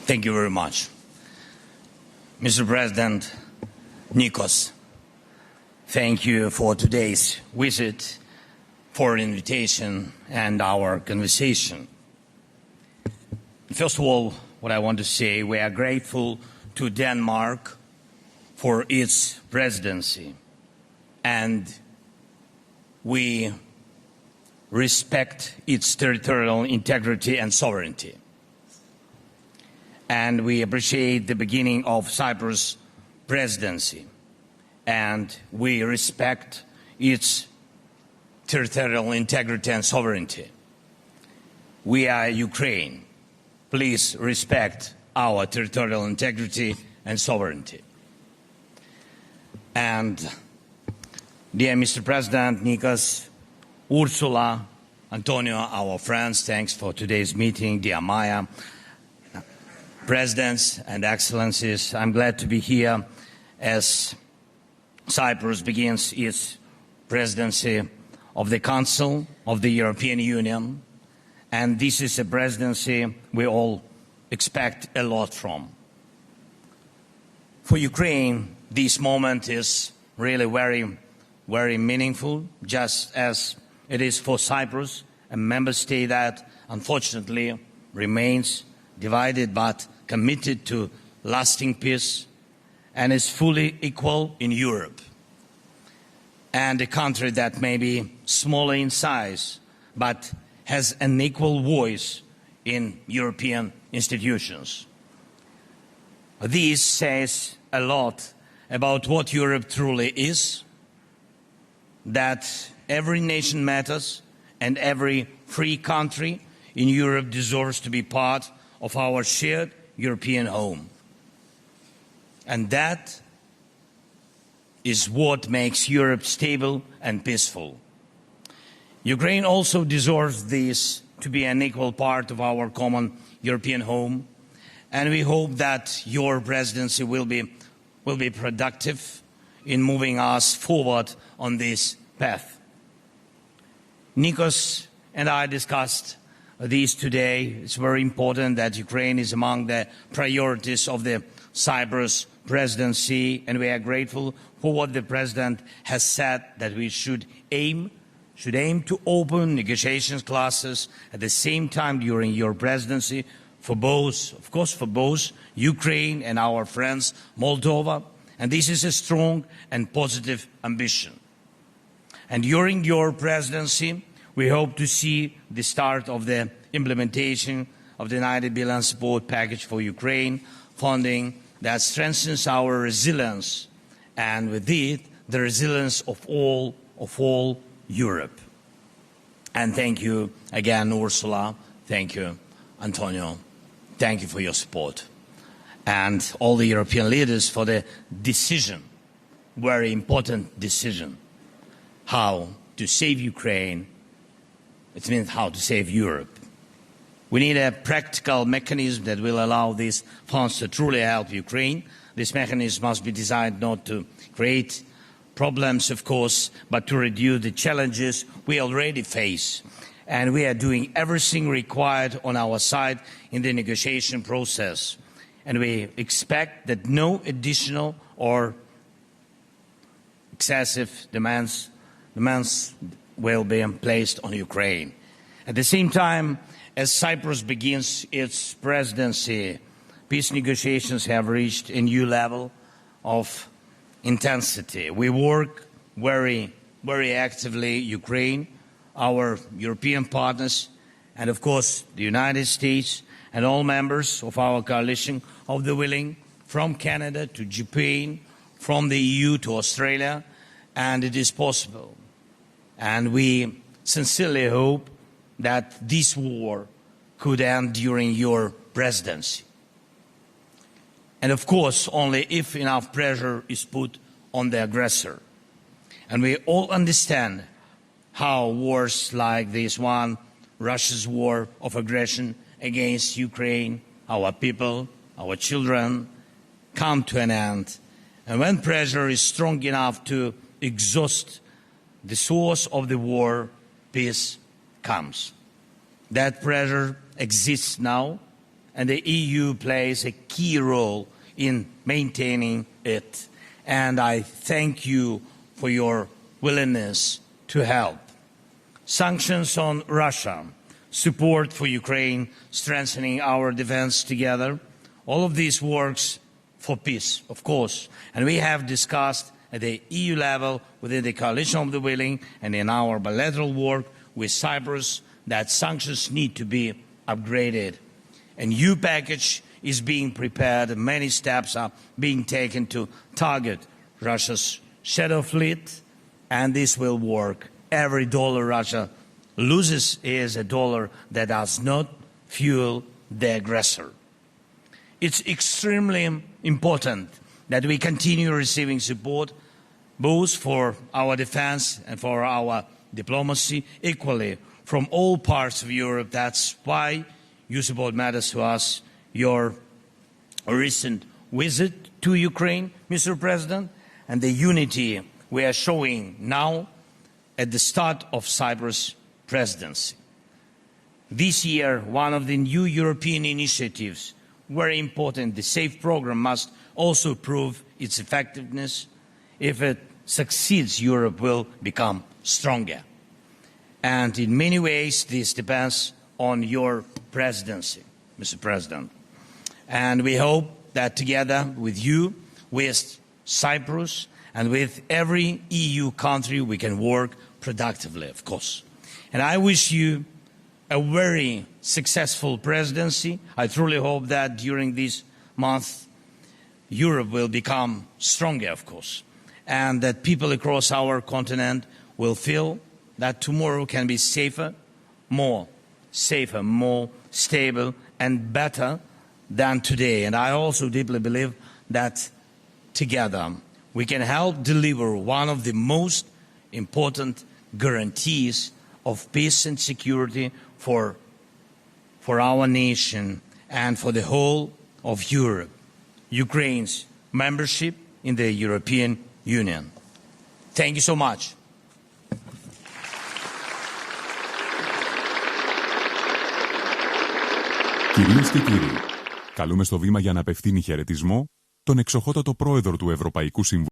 Thank you very much. Mr. President Nikos, thank you for today's visit, for an invitation and our conversation. First of all, what I want to say, we are grateful to Denmark for its presidency, and we respect its territorial integrity and sovereignty. And we appreciate the beginning of Cyprus presidency, and we respect its territorial integrity and sovereignty. We are Ukraine. Please respect our territorial integrity and sovereignty. And dear Mr. President Nikos, Ursula, Antonio, our friends, thanks for today's meeting. Dear Maya, Presidents and Excellencies, I'm glad to be here as Cyprus begins its presidency of the Council of the European Union. And this is a presidency we all expect a lot from. For Ukraine, this moment is really very meaningful, just as it is for Cyprus, a member state that unfortunately remains divided but committed to lasting peace and is fully equal in Europe. And a country that may be smaller in size but has an equal voice in European institutions. This says a lot about what Europe truly is, that every nation matters and every free country in Europe deserves to be part of our shared European home. And that is what makes Europe stable and peaceful. Ukraine also deserves this to be an equal part of our common European home, and we hope that your presidency will be productive in moving us forward on this path. Nikos and I discussed this today. It's very important that Ukraine is among the priorities of the Cyprus presidency, and we are grateful for what the President has said, that we should aim to open negotiations classes at the same time during your presidency for both, of course, for both Ukraine and our friends Moldova. And this is a strong and positive ambition. And during your presidency, we hope to see the start of the implementation of the 90 billion support package for Ukraine, funding that strengthens our resilience, and with it, the resilience of all Europe. And thank you again, Ursula. Thank you, Antonio. Thank you for your support. And all the European leaders for the decision, very important decision, how to save Ukraine. It means how to save Europe. We need a practical mechanism that will allow these funds to truly help Ukraine. This mechanism must be designed not to create problems, of course, but to reduce the challenges we already face. And we are doing everything required on our side in the negotiation process. And we expect that no additional or excessive demands will be placed on Ukraine. At the same time, as Cyprus begins its presidency, peace negotiations have reached a new level of intensity. We work very actively, Ukraine, our European partners, and of course the United States and all members of our coalition of the willing, from Canada to Japan, from the EU to Australia, and it is possible. And we sincerely hope that this war could end during your presidency. And of course, only if enough pressure is put on the aggressor. And we all understand how wars like this one, Russia's war of aggression against Ukraine, our people, our children, come to an end. And when pressure is strong enough to exhaust the source of the war, peace comes. That pressure exists now, and the EU plays a key role in maintaining it. And I thank you for your willingness to help. Sanctions on Russia, support for Ukraine, strengthening our defense together, all of this works for peace, of course. And we have discussed at the EU level, within the coalition of the willing, and in our bilateral work with Cyprus, that sanctions need to be upgraded. A new package is being prepared, and many steps are being taken to target Russia's shadow fleet, and this will work. Every dollar Russia loses is a dollar that does not fuel the aggressor. It's extremely important that we continue receiving support both for our defense and for our diplomacy equally from all parts of Europe. That's why your support matters to us. Your recent visit to Ukraine, Mr. President, and the unity we are showing now at the start of Cyprus Presidency. This year, one of the new European initiatives, very important, the SAFE program, must also prove its effectiveness. If it succeeds, Europe will become stronger. And in many ways, this depends on your presidency, Mr. President. And we hope that together with you, with Cyprus, and with every EU country, we can work productively, of course. And I wish you a very successful presidency. I truly hope that during this month, Europe will become stronger, of course, and that people across our continent will feel that tomorrow can be safer, more stable, and better than today. And I also deeply believe that together we can help deliver one of the most important guarantees of peace and security for our nation and for the whole of Europe, Ukraine's membership in the European Union. Thank you so much. Κυρίες και κύριοι, καλούμε στο βήμα για να απευθύνει χαιρετισμό τον εξοχότατο πρόεδρο του Ευρωπαϊκού Συμβουλίου.